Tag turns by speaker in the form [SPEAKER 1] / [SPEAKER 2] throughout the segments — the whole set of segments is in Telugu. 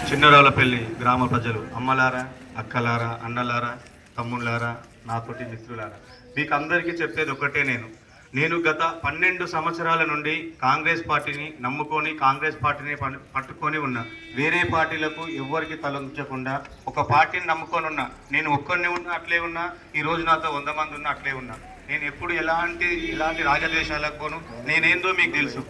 [SPEAKER 1] చిన్నరావులపల్లి గ్రామ ప్రజలు, అమ్మలారా, అక్కలారా, అన్నలారా, తమ్ముళ్ళారా, నాతోటి మిత్రులారా, మీకు అందరికీ చెప్పేది ఒకటే. నేను గత 12 సంవత్సరాల నుండి కాంగ్రెస్ పార్టీని నమ్ముకొని కాంగ్రెస్ పార్టీని పట్టుకొని ఉన్నా. వేరే పార్టీలకు ఎవ్వరికి తలంచకుండా ఒక పార్టీని నమ్ముకొని ఉన్నా. నేను ఒక్కరిని ఉన్నా అట్లే ఉన్నా, ఈరోజు నాతో 100 మంది ఉన్నా అట్లే ఉన్నా. నేను ఎప్పుడు ఎలాంటి రాజదేశాలకు పోను, నేనేందో మీకు తెలుసు.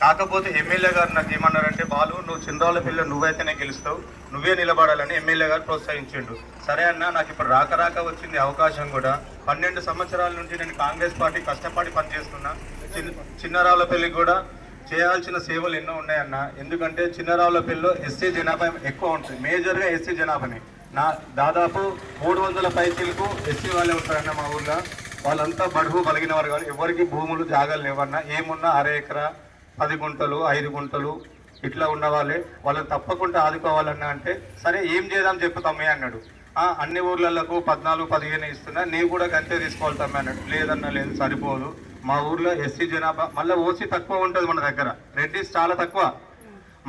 [SPEAKER 1] కాకపోతే ఎమ్మెల్యే గారు నాకు ఏమన్నారంటే, బాలు నువ్వు చిన్నరావులపల్లి నువ్వైతేనే గెలుస్తావు, నువ్వే నిలబడాలని ఎమ్మెల్యే గారు ప్రోత్సహించిండు. సరే అన్న, నాకు ఇప్పుడు రాక వచ్చింది అవకాశం కూడా. 12 సంవత్సరాల నుంచి నేను కాంగ్రెస్ పార్టీ కష్టపడి పనిచేస్తున్నా. చిన్నరావులపల్లికి కూడా చేయాల్సిన సేవలు ఎన్నో ఉన్నాయన్న. ఎందుకంటే చిన్నరావులపల్లిలో ఎస్సీ జనాభా ఎక్కువ ఉంటుంది, మేజర్గా ఎస్సీ జనాభాని. దాదాపు 300 పైసలకు ఎస్సీ వాళ్ళే ఉంటారన్న మా ఊళ్ళో. వాళ్ళంతా బడుగు బలిగిన వారు కాదు, ఎవరికి భూములు జాగాలు లేవన్నా, ఏమున్నా 1/2 ఎకరా, 10 గుంటలు, 5 గుంటలు ఇట్లా ఉన్న వాళ్ళని తప్పకుండా ఆదుకోవాలన్నా. అంటే సరే ఏం చేద్దాం చెప్పుతామే అన్నాడు. అన్ని ఊర్లకు 14-15 ఇస్తున్నా, నేను కూడా గంతే తీసుకోవాలి తమ్మే అన్నాడు. లేదన్నా, లేదు సరిపోదు, మా ఊర్లో ఎస్సీ జనాభా మళ్ళీ ఓసీ తక్కువ ఉంటుంది మన దగ్గర, రెడ్డిస్ చాలా తక్కువ.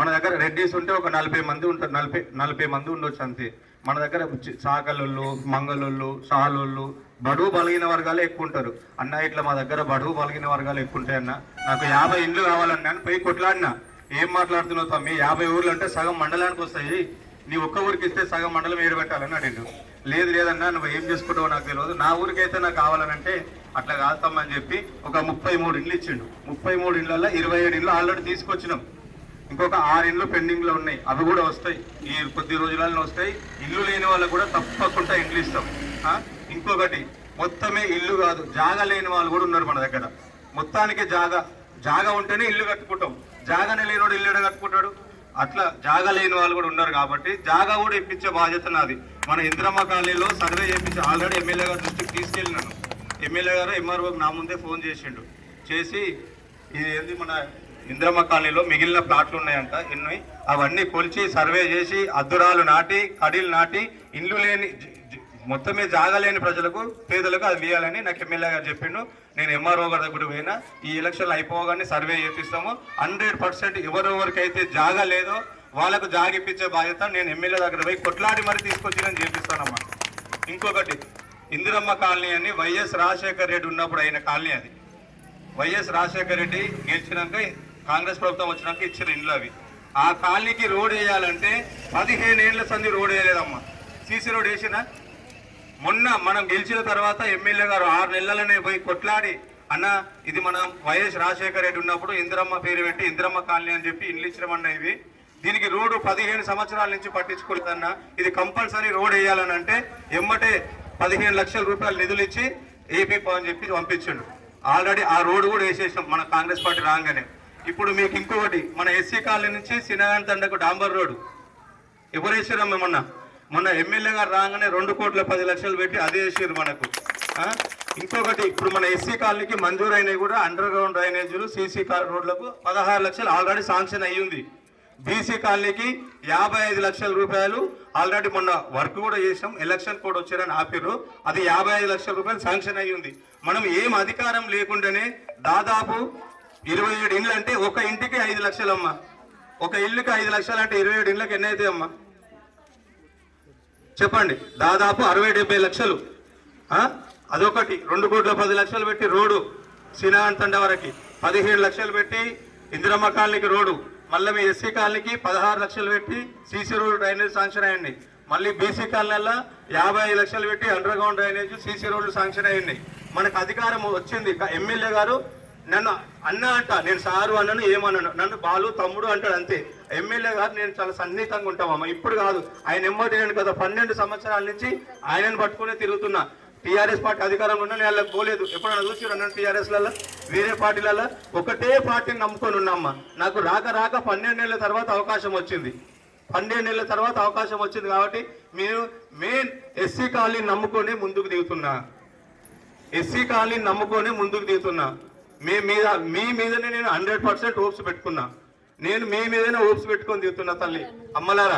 [SPEAKER 1] మన దగ్గర రెడ్డిస్ ఉంటే ఒక 40 మంది ఉంటారు, 40 మంది ఉండొచ్చు అంతే. మన దగ్గర చాకలోళ్ళు, మంగళోళ్ళు, షాలోళ్ళు, బడుగు బలిగిన వర్గాలే ఎక్కువ ఉంటారు. అన్న ఇట్లా మా దగ్గర బడుగు బలిగిన వర్గాలు ఎక్కువ ఉంటాయన్న, నాకు 50 ఇండ్లు కావాలన్నా అని పోయి కొట్లాడినా. ఏం మాట్లాడుతున్నావు తమ్మి, 50 ఊర్లు అంటే సగం మండలానికి వస్తాయి, నీ ఒక్క ఊరికి ఇస్తే సగం మండలం ఏడబెట్టాలని అడిగిండు. లేదన్నా, నువ్వు ఏం చేసుకుంటావో నాకు తెలియదు, నా ఊరికైతే నాకు కావాలనంటే అట్లా కాస్తామని చెప్పి ఒక 33 ఇండ్లు ఇచ్చిండు. 33 ఇండ్లలో 27 ఇండ్లు ఆల్రెడీ తీసుకొచ్చినాం. ఇంకొక 6 ఇండ్లు పెండింగ్లో ఉన్నాయి, అవి కూడా వస్తాయి, ఈ కొద్ది రోజులలో వస్తాయి. ఇల్లు లేని వాళ్ళకు కూడా తప్పకుండా ఇండ్లు ఇస్తాం. ఇంకొకటి, మొత్తమే ఇల్లు కాదు, జాగా లేని వాళ్ళు కూడా ఉన్నారు మన దగ్గర. మొత్తానికి జాగా ఉంటేనే ఇల్లు కట్టుకుంటాం, జాగానే లేనివాడు ఇల్లు కట్టుకుంటాడు. అట్లా జాగా లేని వాళ్ళు కూడా ఉన్నారు కాబట్టి జాగా కూడా ఇప్పించే బాధ్యత నాది. మన ఇంద్రమ్మ కాలనీలో సర్వే చేయించి ఆల్రెడీ ఎమ్మెల్యే గారు దృష్టికి తీసుకెళ్ళినాను. ఎమ్మెల్యే గారు ఎంఆర్ఓ నా ముందే ఫోన్ చేసి ఇది ఏంది మన ఇంద్రమ్మ కాలనీలో మిగిలిన ప్లాట్లు ఉన్నాయంట ఎన్ని, అవన్నీ కొలిచి సర్వే చేసి అద్దురాలు నాటి కడీలు నాటి ఇండ్లు లేని మొత్తమే జాగలేని ప్రజలకు పేదలకు అది వేయాలని నాకు ఎమ్మెల్యే గారు చెప్పిండు. నేను ఎంఆర్ఓ గారి దగ్గర పోయినా, ఈ ఎలక్షన్లు అయిపోగానే సర్వే చేపిస్తాము. 100% ఎవరెవరికైతే జాగా లేదో వాళ్ళకు జాగిప్పించే బాధ్యత నేను ఎమ్మెల్యే దగ్గర పోయి కొట్లాడి మరి తీసుకొచ్చి నేను చేపిస్తానమ్మా. ఇంకొకటి, ఇందిరమ్మ కాలనీ అని వైఎస్ రాజశేఖర రెడ్డి ఉన్నప్పుడు అయిన కాలనీ అది. వైఎస్ రాజశేఖర రెడ్డి గెలిచినాక కాంగ్రెస్ ప్రభుత్వం వచ్చినాక ఇచ్చిన ఇండ్లు అవి. ఆ కాలనీకి రోడ్ వేయాలంటే 15 ఏళ్ల సంది రోడ్ వేయలేదమ్మా. సీసీ రోడ్ వేసినా మొన్న మనం గెలిచిన తర్వాత ఎమ్మెల్యే గారు 6 నెలలనే పోయి కొట్లాడి, అన్న ఇది మనం వైఎస్ రాజశేఖర రెడ్డి ఉన్నప్పుడు ఇందిరమ్మ పేరు పెట్టి ఇందిరమ్మ కాలనీ అని చెప్పి ఇండ్లు ఇచ్చినామన్నా, ఇవి దీనికి రోడ్డు 15 సంవత్సరాల నుంచి పట్టించుకోలేదన్నా, ఇది కంపల్సరీ రోడ్ వేయాలని అంటే ఎమ్మటే 15 లక్షల రూపాయలు నిధులు ఇచ్చి ఏపీ అని చెప్పి పంపించాడు. ఆల్రెడీ ఆ రోడ్డు కూడా వేసేసాం మన కాంగ్రెస్ పార్టీ రాగానే. ఇప్పుడు మీకు ఇంకొకటి, మన ఎస్సీ కాలనీ నుంచి సినగాన్ తండకు డాంబర్ రోడ్డు ఎవరు వేసారమ్మా? మొన్న ఎమ్మెల్యే గారు రాగానే 2,10,00,000 పెట్టి అదే వేసారు మనకు. ఇంకొకటి, ఇప్పుడు మన ఎస్సీ కాలనీకి మంజూరు అయినవి కూడా అండర్ గ్రౌండ్ డ్రైనేజీలు, సీసీ రోడ్లకు 16 లక్షలు ఆల్రెడీ శాంక్షన్ అయ్యింది. బీసీ కాలనీకి 55 లక్షల రూపాయలు ఆల్రెడీ మొన్న వర్క్ కూడా చేసాం, ఎలక్షన్ కోడ్ వచ్చారని ఆపిర్రు, అది 55 లక్షల రూపాయలు శాంక్షన్ అయ్యింది. మనం ఏం అధికారం లేకుండానే దాదాపు 27 ఇండ్లు అంటే ఒక ఇంటికి 5 లక్షలమ్మా. ఒక ఇల్లుకి 5 లక్షలు అంటే 27 ఇండ్లకి ఎన్ని అవుతాయి అమ్మా చెప్పండి? దాదాపు 60-70 లక్షలు. అదొకటి. 2,10,00,000 పెట్టి రోడ్డు సినాన్ తండ వరకు, 17 లక్షలు పెట్టి ఇందిరమ్మ కాలనీకి రోడ్డు, మళ్ళీ మీ ఎస్సీ కాలనీకి 16 లక్షలు పెట్టి సీసీ రోడ్డు డ్రైనేజ్ శాంక్షన్ అయ్యండి. మళ్ళీ బీసీ కాలనీలో 55 లక్షలు పెట్టి అండర్ గ్రౌండ్ డ్రైనేజ్, సీసీ రోడ్లు శాంక్షన్ అయ్యండి. మనకు అధికారం వచ్చింది. ఎమ్మెల్యే గారు నన్ను అన్న అంట, నేను సారు అన్నను ఏమన్నాను, నన్ను బాలు తమ్ముడు అంటాడు అంతే. ఎమ్మెల్యే గారు నేను చాలా సన్నిహితంగా ఉంటామమ్మా. ఇప్పుడు కాదు, ఆయన ఎమ్మటి నేను కదా 12 సంవత్సరాల నుంచి ఆయనను పట్టుకునే తిరుగుతున్నా. టీఆర్ఎస్ పార్టీ అధికారంలో ఉన్నా నేను వాళ్ళకి పోలేదు. ఎప్పుడైనా చూసి నన్ను టీఆర్ఎస్లలో వేరే పార్టీలలో ఒకటే పార్టీని నమ్ముకొని ఉన్నామ్మా. నాకు రాక 12 నెలల తర్వాత అవకాశం వచ్చింది. 12 నెలల తర్వాత అవకాశం వచ్చింది కాబట్టి మీరు మెయిన్ ఎస్సీ కాలనీని నమ్ముకొని ముందుకు దిగుతున్నా. ఎస్సీ కాలనీని నమ్ముకొని ముందుకు దిగుతున్నా. మీ మీదనే నేను 100% హోప్స్ పెట్టుకున్నా. నేను మీ మీదనే హోప్స్ పెట్టుకొని దిగుతున్నా. తల్లి అమ్మలారా,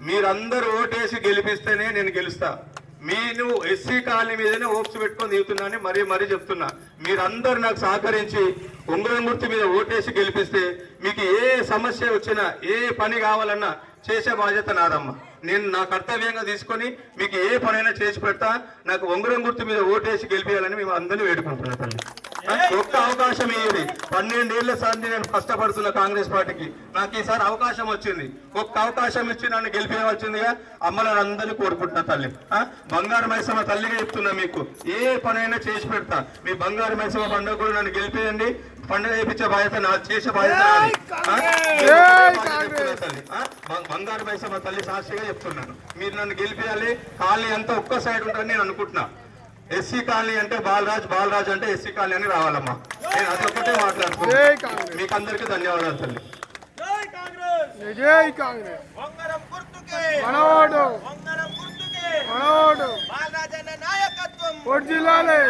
[SPEAKER 1] మీరందరూ ఓటేసి గెలిపిస్తేనే నేను గెలుస్తా. నేను ఎస్సీ కాలనీ మీదనే ఓప్స్ పెట్టుకొని దిగుతున్నానని మరీ చెప్తున్నా. మీరందరూ నాకు సహకరించి ఉంగరం గుర్తు మీద ఓటేసి గెలిపిస్తే మీకు ఏ సమస్య వచ్చినా ఏ పని కావాలన్నా చేసే బాధ్యత నాదమ్మా. నేను నా కర్తవ్యంగా తీసుకొని మీకు ఏ పనైనా చేసి పెడతా. నాకు ఉంగరం గుర్తు మీద ఓటేసి గెలిపించాలని మేము అందరినీ వేడుకుంటున్నాం తల్లి. ఒక్క అవకాశం ఇవ్వండి. 12 ఏళ్ల సార్లు నేను కష్టపడుతున్న కాంగ్రెస్ పార్టీకి నాకు ఈసారి అవకాశం వచ్చింది. ఒక్క అవకాశం ఇచ్చి నన్ను గెలిపించవలసిందిగా అమ్మలను అందరినీ కోరుకుంటున్నా తల్లి. బంగారు మైసమ్మ తల్లిగా చెప్తున్నా, మీకు ఏ పనైనా చేసి పెడతా. మీ బంగారు మైసమ్మ పండుగ కూడా నన్ను గెలిపేయండి. పండుగ చేయించే బాధ్యత నా చేసే బాధ్యత తల్లి. బంగారు మైసమ్మ తల్లి సాక్షిగా చెప్తున్నాను, మీరు నన్ను గెలిపించాలి. కాలనీ అంతా ఒక్క సైడ్ ఉంటారని నేను అనుకుంటున్నా. ఎస్సీ కాలనీ అంటే బాలరాజ్ అంటే ఎస్సీ కాలనీ అని రావాలమ్మా. నేను అదొక్కటే మాట్లాడుతున్నాను. మీకు అందరికీ ధన్యవాదాలు తల్లి.
[SPEAKER 2] జై కాంగ్రెస్. మనోడు ఓటు జిల్లాలే.